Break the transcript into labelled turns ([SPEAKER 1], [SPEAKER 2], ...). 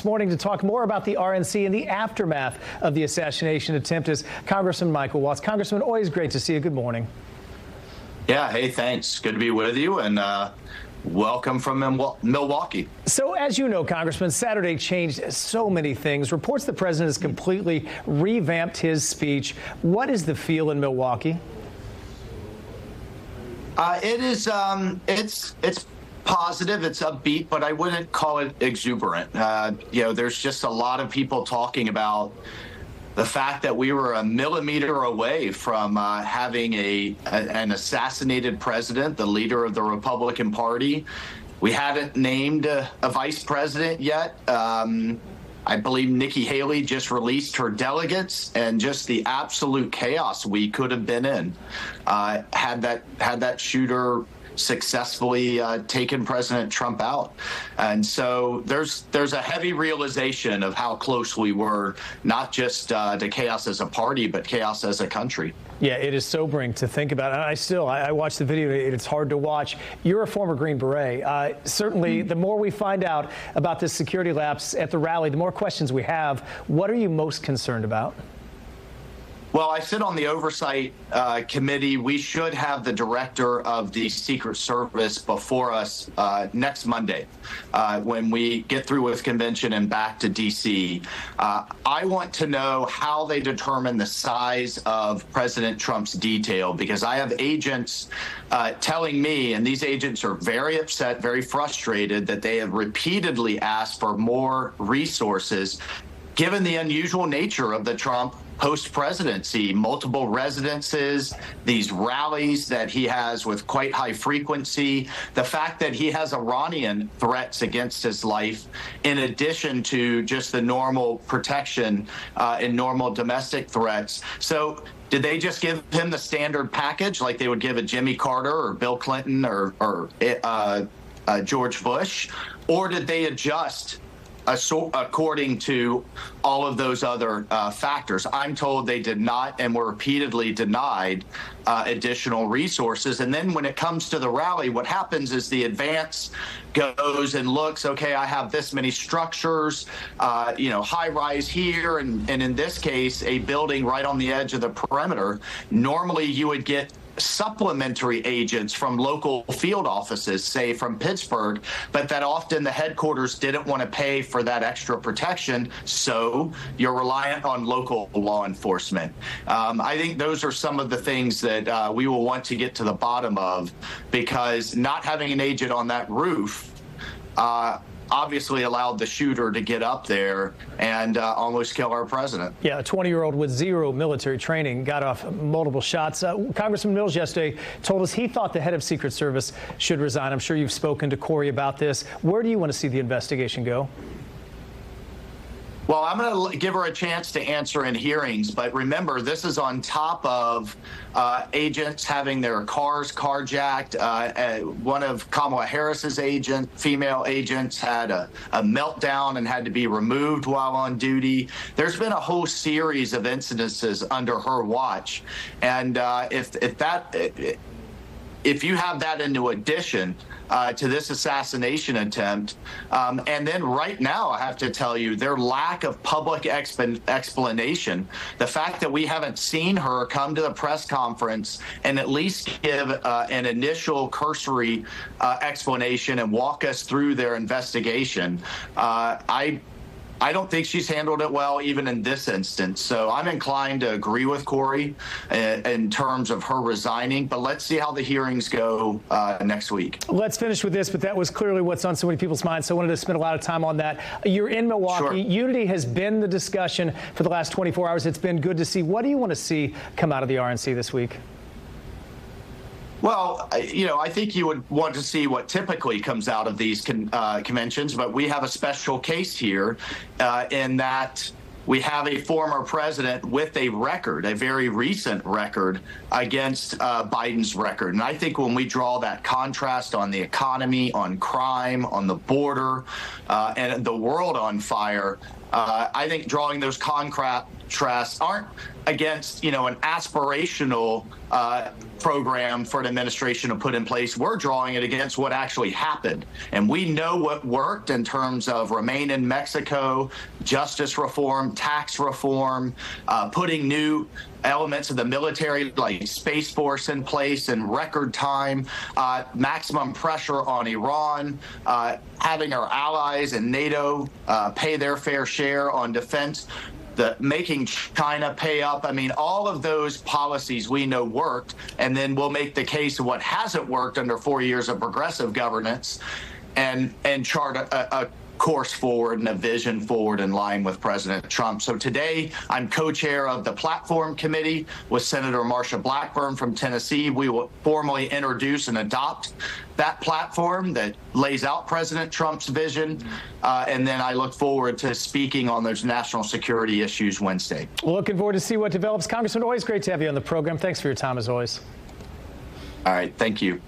[SPEAKER 1] this morning to talk more about the RNC and the aftermath of the assassination attempt is Congressman Michael Waltz. Congressman, always great to see you. Good morning.
[SPEAKER 2] Yeah, hey, thanks. Good to be with you, and welcome from Milwaukee.
[SPEAKER 1] So, as you know, Congressman, Saturday changed so many things. Reports the president has completely revamped his speech. What is the feel in Milwaukee?
[SPEAKER 2] It's positive, it's upbeat, but I wouldn't call it exuberant. There's just a lot of people talking about the fact that we were a millimeter away from having an assassinated president, the leader of the Republican Party. We haven't named a vice president yet. I believe Nikki Haley just released her delegates, and just the absolute chaos we could have been in had that shooter successfully taken President Trump out. And so there's a heavy realization of how close we were, not just to chaos as a party, but chaos as a country.
[SPEAKER 1] Yeah, it is sobering to think about. And I watched the video. It's hard to watch. You're a former Green Beret. Certainly, the more we find out about this security lapse at the rally, the more questions we have. What are you most concerned about?
[SPEAKER 2] Well, I sit on the oversight committee. We should have the director of the Secret Service before us next Monday when we get through with convention and back to D.C. I want to know how they determine the size of President Trump's detail, because I have agents telling me, and these agents are very upset, very frustrated, that they have repeatedly asked for more resources, given the unusual nature of the Trump post-presidency, multiple residences, these rallies that he has with quite high frequency, the fact that he has Iranian threats against his life, in addition to just the normal protection and normal domestic threats. So did they just give him the standard package like they would give a Jimmy Carter or Bill Clinton or George Bush? Or did they adjust according to all of those other factors? I'm told they did not, and were repeatedly denied additional resources. And then when it comes to the rally, what happens is the advance goes and looks, okay, I have this many structures, high rise here, and in this case, a building right on the edge of the perimeter. Normally you would get supplementary agents from local field offices, say from Pittsburgh, but that often the headquarters didn't want to pay for that extra protection, so you're reliant on local law enforcement. I think those are some of the things that we will want to get to the bottom of, because not having an agent on that roof obviously allowed the shooter to get up there and almost kill our president.
[SPEAKER 1] Yeah, a 20-year-old with zero military training got off multiple shots. Congressman Mills yesterday told us he thought the head of Secret Service should resign. I'm sure you've spoken to Corey about this. Where do you want to see the investigation go?
[SPEAKER 2] Well, I'm going to give her a chance to answer in hearings, but remember, this is on top of agents having their cars carjacked. One of Kamala Harris's female agents had a meltdown and had to be removed while on duty. There's been a whole series of incidences under her watch, and if you have that into addition to this assassination attempt, and then right now, I have to tell you, their lack of public explanation, the fact that we haven't seen her come to the press conference and at least give an initial cursory explanation and walk us through their investigation, I don't think she's handled it well, even in this instance. So I'm inclined to agree with Corey in terms of her resigning, but let's see how the hearings go next week.
[SPEAKER 1] Let's finish with this, but that was clearly what's on so many people's minds, so I wanted to spend a lot of time on that. You're in Milwaukee.
[SPEAKER 2] Sure.
[SPEAKER 1] Unity has been the discussion for the last 24 hours. It's been good to see. What do you want to see come out of the RNC this week?
[SPEAKER 2] Well, I think you would want to see what typically comes out of these conventions, but we have a special case here in that we have a former president with a record, a very recent record, against Biden's record. And I think when we draw that contrast on the economy, on crime, on the border, and the world on fire, I think drawing those contrast, aren't against, an aspirational program for an administration to put in place. We're drawing it against what actually happened. And we know what worked in terms of Remain in Mexico, justice reform, tax reform, putting new elements of the military like Space Force in place in record time, maximum pressure on Iran, having our allies in NATO pay their fair share on defense, making China pay up. I mean, all of those policies we know worked, and then we'll make the case of what hasn't worked under 4 years of progressive governance and chart a course forward and a vision forward in line with President Trump. So today, I'm co-chair of the Platform Committee with Senator Marsha Blackburn from Tennessee. We will formally introduce and adopt that platform that lays out President Trump's vision. And then I look forward to speaking on those national security issues Wednesday.
[SPEAKER 1] Well, looking forward to see what develops. Congressman, always great to have you on the program. Thanks for your time, as always.
[SPEAKER 2] All right. Thank you.